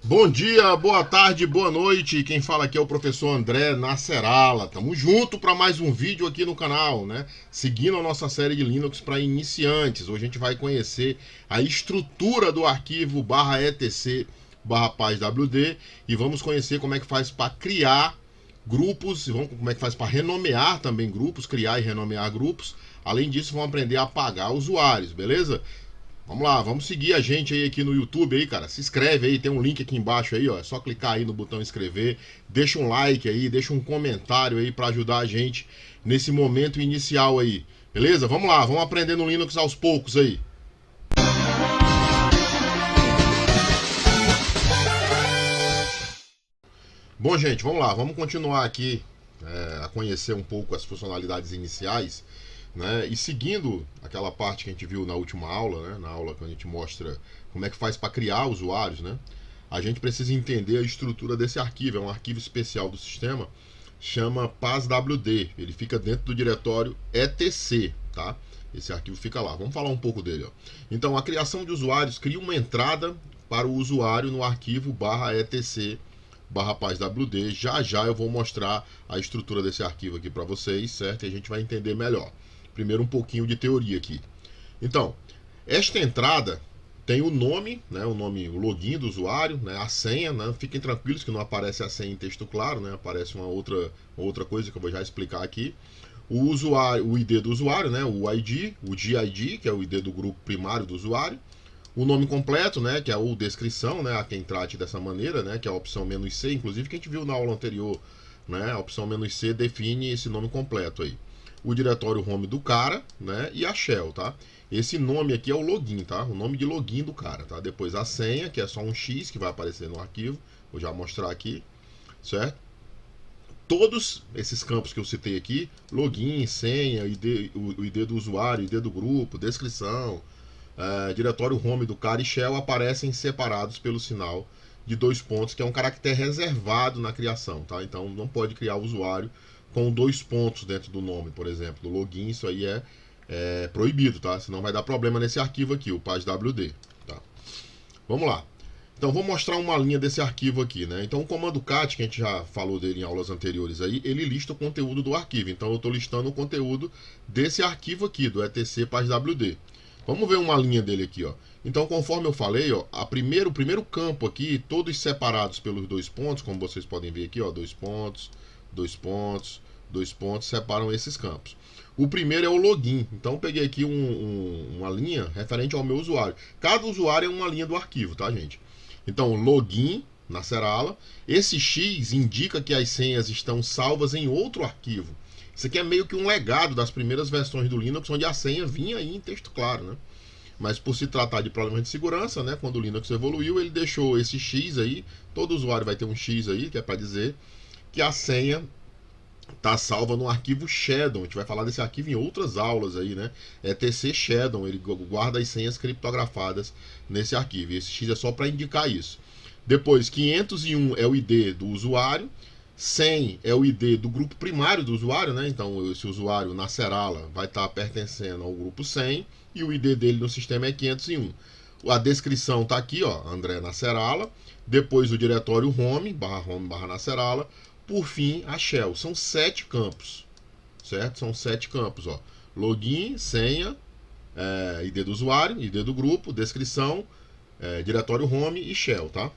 Bom dia, boa tarde, boa noite. Quem fala aqui é o professor André Nascerala. Tamo junto para mais um vídeo aqui no canal, né? Seguindo a nossa série de Linux para iniciantes. Hoje a gente vai conhecer a estrutura do arquivo /etc /paz.wd e vamos conhecer como é que faz para criar grupos, como é que faz para renomear também grupos, criar e renomear grupos. Além disso, vamos aprender a apagar usuários, beleza? Vamos lá, vamos seguir a gente aí aqui no YouTube aí, cara. Se inscreve aí, tem um link aqui embaixo aí, ó. É só clicar aí no botão inscrever, deixa um like aí, deixa um comentário aí para ajudar a gente nesse momento inicial aí. Beleza? Vamos lá, vamos aprendendo Linux aos poucos aí. Bom, gente, vamos lá, vamos continuar aqui a conhecer um pouco as funcionalidades iniciais, né? E seguindo aquela parte que a gente viu na última aula, né? Na aula que a gente mostra como é que faz para criar usuários, né? A gente precisa entender a estrutura desse arquivo. É um arquivo especial do sistema, chama paz.wd. Ele fica dentro do diretório etc, tá? Esse arquivo fica lá. Vamos falar um pouco dele, ó. Então, a criação de usuários cria uma entrada para o usuário no arquivo /etc /paz.wd. Já já eu vou mostrar a estrutura desse arquivo aqui para vocês, certo? E a gente vai entender melhor. Primeiro um pouquinho de teoria aqui. Então, esta entrada tem o nome, né, o login do usuário, né, a senha, né, fiquem tranquilos que não aparece a senha em texto claro, né, aparece uma outra coisa que eu vou já explicar aqui. O usuário, o ID do usuário, né, o ID, o GID, que é o ID do grupo primário do usuário, o nome completo, né, que é o descrição, né, a quem trate dessa maneira, né, que é a opção "-c", inclusive que a gente viu na aula anterior, né, a opção "-c" define esse nome completo aí. O diretório home do cara, né, e a shell, tá? Esse nome aqui é o login, tá? O nome de login do cara, tá? Depois a senha, que é só um X que vai aparecer no arquivo, vou já mostrar aqui, certo? Todos esses campos que eu citei aqui, login, senha, o ID do usuário, ID do grupo, descrição, diretório home do cara e shell aparecem separados pelo sinal de dois pontos, que é um caractere reservado na criação, tá? Então não pode criar usuário com dois pontos dentro do nome, por exemplo, do login, isso aí é proibido, tá? Senão vai dar problema nesse arquivo aqui, o paz.wd, tá? Vamos lá. Então vou mostrar uma linha desse arquivo aqui, né? Então o comando cat, que a gente já falou dele em aulas anteriores aí, ele lista o conteúdo do arquivo. Então eu estou listando o conteúdo desse arquivo aqui, do etc paz.wd. Vamos ver uma linha dele aqui, ó. Então, conforme eu falei, ó, o primeiro campo aqui, todos separados pelos dois pontos, como vocês podem ver aqui, ó, dois pontos, dois pontos, dois pontos, separam esses campos. O primeiro é o login. Então, eu peguei aqui uma linha referente ao meu usuário. Cada usuário é uma linha do arquivo, tá, gente? Então, login na Serala. Esse X indica que as senhas estão salvas em outro arquivo. Isso aqui é meio que um legado das primeiras versões do Linux, onde a senha vinha aí em texto claro, né? Mas por se tratar de problemas de segurança, né, quando o Linux evoluiu, ele deixou esse X aí, todo usuário vai ter um X aí, que é para dizer que a senha está salva no arquivo Shadow. A gente vai falar desse arquivo em outras aulas aí, né? É TC Shadow, ele guarda as senhas criptografadas nesse arquivo. E esse X é só para indicar isso. Depois, 501 é o ID do usuário, 100 é o ID do grupo primário do usuário, né? Então, esse usuário na Serala vai estar pertencendo ao grupo 100 e o ID dele no sistema é 501. A descrição está aqui, ó, André Nascerala. Depois o diretório home barra Nascerala. Por fim, a shell. São 7 campos, certo? São 7 campos, ó. Login, senha, ID do usuário, ID do grupo, descrição, diretório home e shell, tá?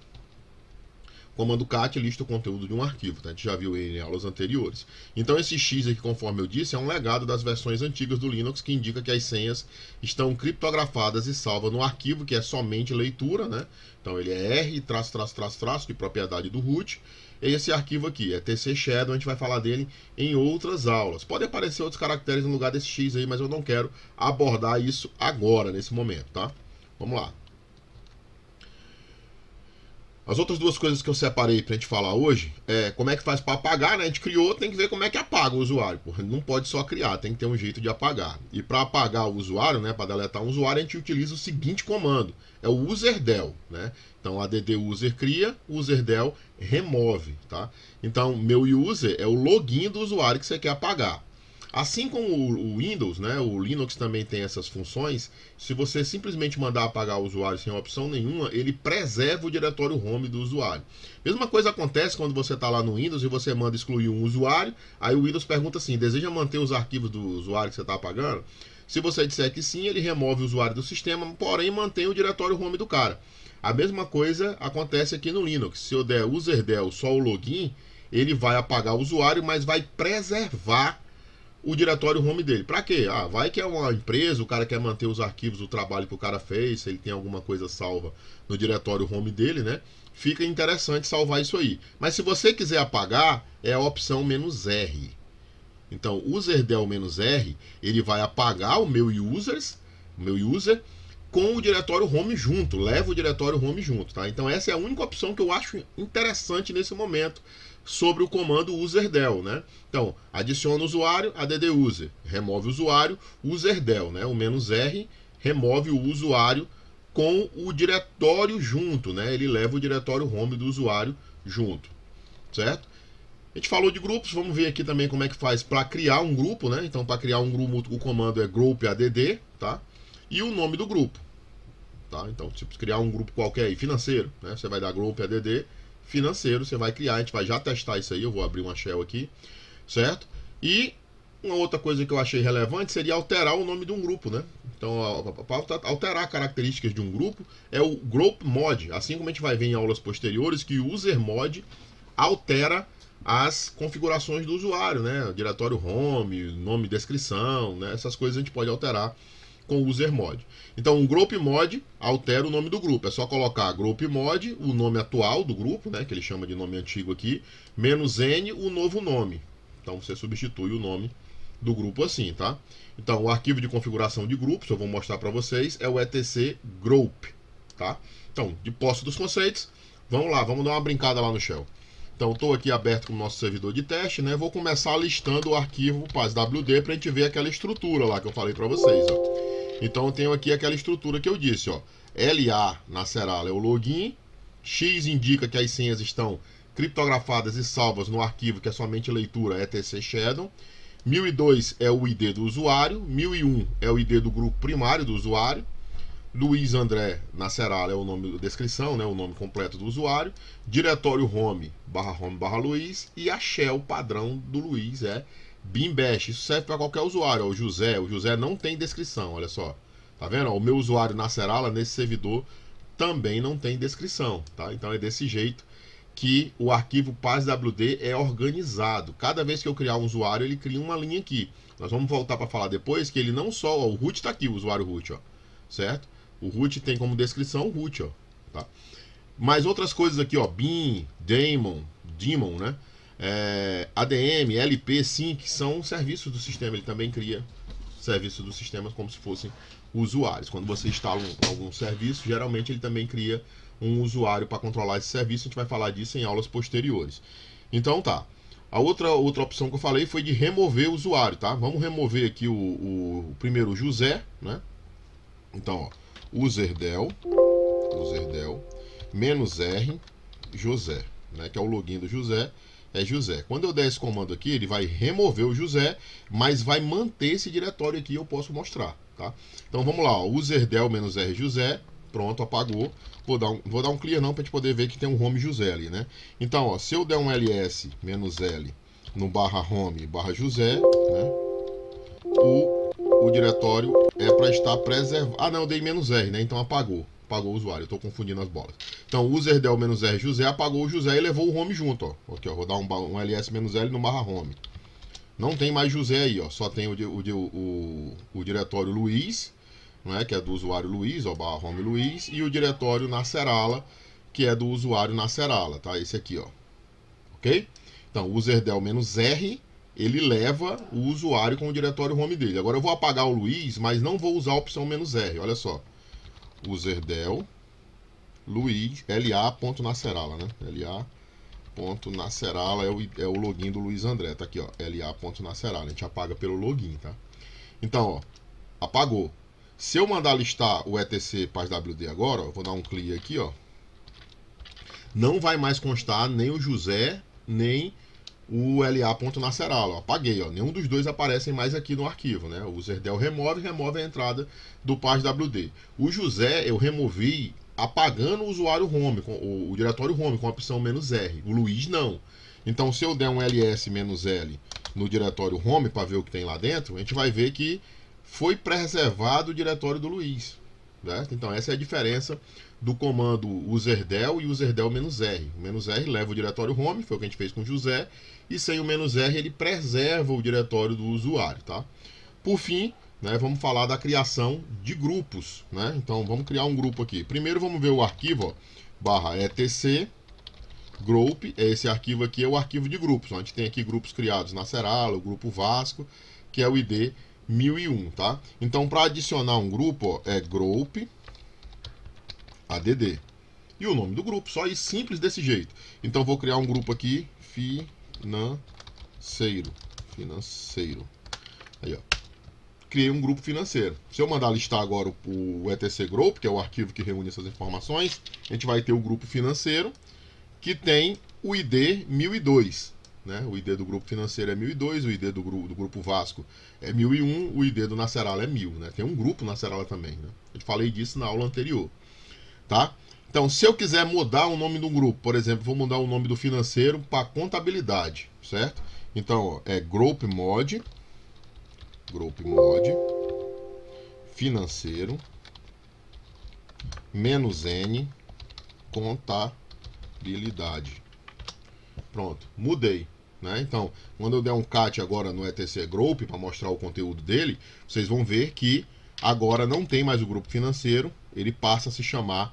Comando cat lista o conteúdo de um arquivo, tá? A gente já viu ele em aulas anteriores. Então esse X aqui, conforme eu disse, é um legado das versões antigas do Linux que indica que as senhas estão criptografadas e salvas no arquivo, que é somente leitura, né? Então ele é R, traço, de propriedade do root. E esse arquivo aqui é TC Shadow, a gente vai falar dele em outras aulas. Pode aparecer outros caracteres no lugar desse X aí, mas eu não quero abordar isso agora, nesse momento, tá? Vamos lá. As outras duas coisas que eu separei pra gente falar hoje é como é que faz para apagar, né? A gente criou, tem que ver como é que apaga o usuário. Porra, não pode só criar, tem que ter um jeito de apagar. E para apagar o usuário, né, para deletar um usuário, a gente utiliza o seguinte comando, é o userdel, né? Então add user cria, userdel remove, tá? Então meu user é o login do usuário que você quer apagar. Assim como o Windows, né, o Linux também tem essas funções. Se você simplesmente mandar apagar o usuário sem opção nenhuma, ele preserva o diretório home do usuário. Mesma coisa acontece quando você está lá no Windows e você manda excluir um usuário. Aí o Windows pergunta assim: deseja manter os arquivos do usuário que você está apagando? Se você disser que sim, ele remove o usuário do sistema, porém mantém o diretório home do cara. A mesma coisa acontece aqui no Linux. Se eu der userdel só o login, ele vai apagar o usuário, mas vai preservar o diretório home dele. Para quê? Vai que é uma empresa, o cara quer manter os arquivos do trabalho que o cara fez, se ele tem alguma coisa salva no diretório home dele, né? Fica interessante salvar isso aí. Mas se você quiser apagar, é a opção "-r". Então, userdel "-r", ele vai apagar o meu user, com o diretório home junto, leva o diretório home junto, tá? Então essa é a única opção que eu acho interessante nesse momento sobre o comando userdel, né? Então, adiciona o usuário, add user, remove o usuário, userdel, né? O "-r" remove o usuário com o diretório junto, né? Ele leva o diretório home do usuário junto, certo? A gente falou de grupos, vamos ver aqui também como é que faz para criar um grupo, né? Então, para criar um grupo, o comando é group add, tá? E o nome do grupo, tá? Então, se criar um grupo qualquer aí, financeiro, né? Você vai dar group add financeiro, você vai criar, a gente vai já testar isso aí, eu vou abrir uma shell aqui, certo? E uma outra coisa que eu achei relevante seria alterar o nome de um grupo, né? Então, para alterar características de um grupo, é o group mod, assim como a gente vai ver em aulas posteriores, que o user mod altera as configurações do usuário, né? O diretório home, nome e descrição, né? Essas coisas a gente pode alterar com o user mod. Então, um group mod altera o nome do grupo. É só colocar group mod, o nome atual do grupo, né? Que ele chama de nome antigo aqui, -n, o novo nome. Então, você substitui o nome do grupo assim, tá? Então, o arquivo de configuração de grupos, eu vou mostrar para vocês, é o etc group, tá? Então, de posse dos conceitos, vamos lá, vamos dar uma brincada lá no shell. Então, estou aqui aberto com o nosso servidor de teste, né? Vou começar listando o arquivo PASWD para a gente ver aquela estrutura lá que eu falei para vocês, ó. Então, eu tenho aqui aquela estrutura que eu disse, ó. LA na Serala é o login, X indica que as senhas estão criptografadas e salvas no arquivo que é somente leitura etc shadow. 1002 é o ID do usuário, 1001 é o ID do grupo primário do usuário, Luiz André na Serala é o nome da descrição, né, o nome completo do usuário, diretório home barra Luiz, e a shell padrão do Luiz é Bimbash. Isso serve para qualquer usuário. O José não tem descrição, olha só. Tá vendo? O meu usuário na Serala, nesse servidor, também não tem descrição, tá? Então é desse jeito que o arquivo PASWD é organizado. Cada vez que eu criar um usuário, ele cria uma linha aqui. Nós vamos voltar para falar depois que ele não só... Ó, o root está aqui, o usuário root, ó, certo? O root tem como descrição o root, ó, tá? Mas outras coisas aqui, ó, bin, daemon, né? ADM, LP, sync, são serviços do sistema. Ele também cria serviços do sistema como se fossem usuários. Quando você instala algum serviço, geralmente ele também cria um usuário para controlar esse serviço. A gente vai falar disso em aulas posteriores. Então tá. A outra opção que eu falei foi de remover o usuário, tá? Vamos remover aqui o primeiro José, né? Então, ó, userdel -r José, né? Que é o login do José. É José. Quando eu der esse comando aqui, ele vai remover o José, mas vai manter esse diretório aqui, eu posso mostrar, tá? Então vamos lá, ó, userdel -r José, pronto, apagou. Vou dar um clear não para a gente poder ver que tem um home José ali, né? Então, ó, se eu der um ls -l no /home /José, né? O diretório é para estar preservado. Ah, não, eu dei -r, né? Então apagou o usuário, eu estou confundindo as bolas. Então, userdel -r José apagou o José e levou o home junto, ó. Aqui, ó, vou dar um ls -l no /home. Não tem mais José aí, ó. Só tem o diretório Luiz, né, que é do usuário Luiz, ó, /home Luiz, e o diretório na Serala, que é do usuário na Serala, tá? Esse aqui, ó. Ok? Então, userdel -r, ele leva o usuário com o diretório home dele. Agora eu vou apagar o Luiz, mas não vou usar a opção -r, olha só. Userdel Luiz, LA.nacerala, né? LA.nacerala é o login do Luiz André, tá aqui, ó, LA.nacerala. A gente apaga pelo login, tá? Então, ó, apagou. Se eu mandar listar o etc PASWD agora, ó, vou dar um clear aqui, ó, não vai mais constar nem o José, nem o LA.nascerala. Apaguei, ó. Nenhum dos dois aparecem mais aqui no arquivo, né? O userdel remove a entrada do pageswd. O José eu removi apagando o usuário home, o diretório home com a opção "-r". O Luiz não. Então, se eu der um ls-l no diretório home para ver o que tem lá dentro, a gente vai ver que foi preservado o diretório do Luiz. Certo? Então, essa é a diferença do comando userdel e userdel "-r". O "-r" leva o diretório home, foi o que a gente fez com o José, e sem o "-r" ele preserva o diretório do usuário. Tá? Por fim, né, vamos falar da criação de grupos. Né? Então, vamos criar um grupo aqui. Primeiro, vamos ver o arquivo, ó, /etc group, esse arquivo aqui é o arquivo de grupos. A gente tem aqui grupos criados na Serala, o grupo Vasco, que é o ID 1001, tá? Então, para adicionar um grupo, ó, é group add. E o nome do grupo, só isso, simples desse jeito. Então, vou criar um grupo aqui, financeiro. Aí, ó. Criei um grupo financeiro. Se eu mandar listar agora o etc group, que é o arquivo que reúne essas informações, a gente vai ter o grupo financeiro, que tem o ID 1002. Né? O ID do grupo financeiro é 1002, o ID do grupo Vasco é 1001, o ID do Nascerala é 1000. Né? Tem um grupo Nascerala também. Né? Eu falei disso na aula anterior. Tá? Então, se eu quiser mudar o nome do grupo, por exemplo, vou mudar o nome do financeiro para contabilidade, certo? Então, ó, é group mod, financeiro, -n, contabilidade. Pronto, mudei. Né? Então, quando eu der um cat agora no etc group para mostrar o conteúdo dele, vocês vão ver que agora não tem mais o grupo financeiro, ele passa a se chamar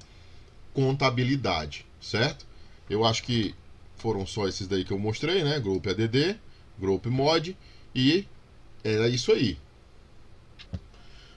contabilidade, certo? Eu acho que foram só esses daí que eu mostrei, né? Group add, group mod, e era isso aí.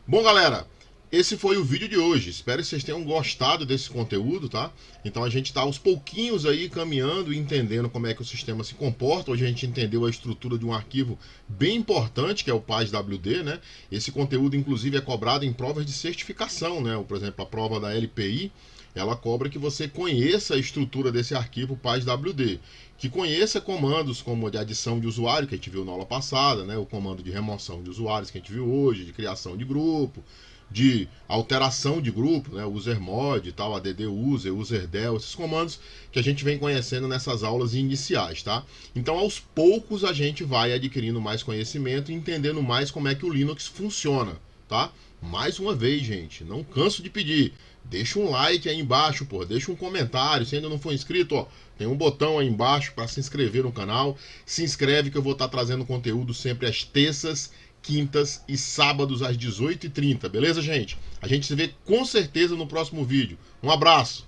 Bom, galera, esse foi o vídeo de hoje. Espero que vocês tenham gostado desse conteúdo, tá? Então a gente está aos pouquinhos aí caminhando e entendendo como é que o sistema se comporta. Hoje a gente entendeu a estrutura de um arquivo bem importante, que é o pageswd, né? Esse conteúdo, inclusive, é cobrado em provas de certificação, né? Por exemplo, a prova da LPI, ela cobra que você conheça a estrutura desse arquivo pageswd, que conheça comandos como de adição de usuário, que a gente viu na aula passada, né? O comando de remoção de usuários, que a gente viu hoje, de criação de grupo, de alteração de grupo, né, usermod, tal, add-user, userdel, esses comandos que a gente vem conhecendo nessas aulas iniciais, tá? Então, aos poucos, a gente vai adquirindo mais conhecimento e entendendo mais como é que o Linux funciona, tá? Mais uma vez, gente, não canso de pedir, deixa um like aí embaixo, pô, deixa um comentário, se ainda não for inscrito, ó, tem um botão aí embaixo para se inscrever no canal, se inscreve que eu vou estar trazendo conteúdo sempre às terças, quintas e sábados às 18h30, beleza, gente? A gente se vê com certeza no próximo vídeo. Um abraço!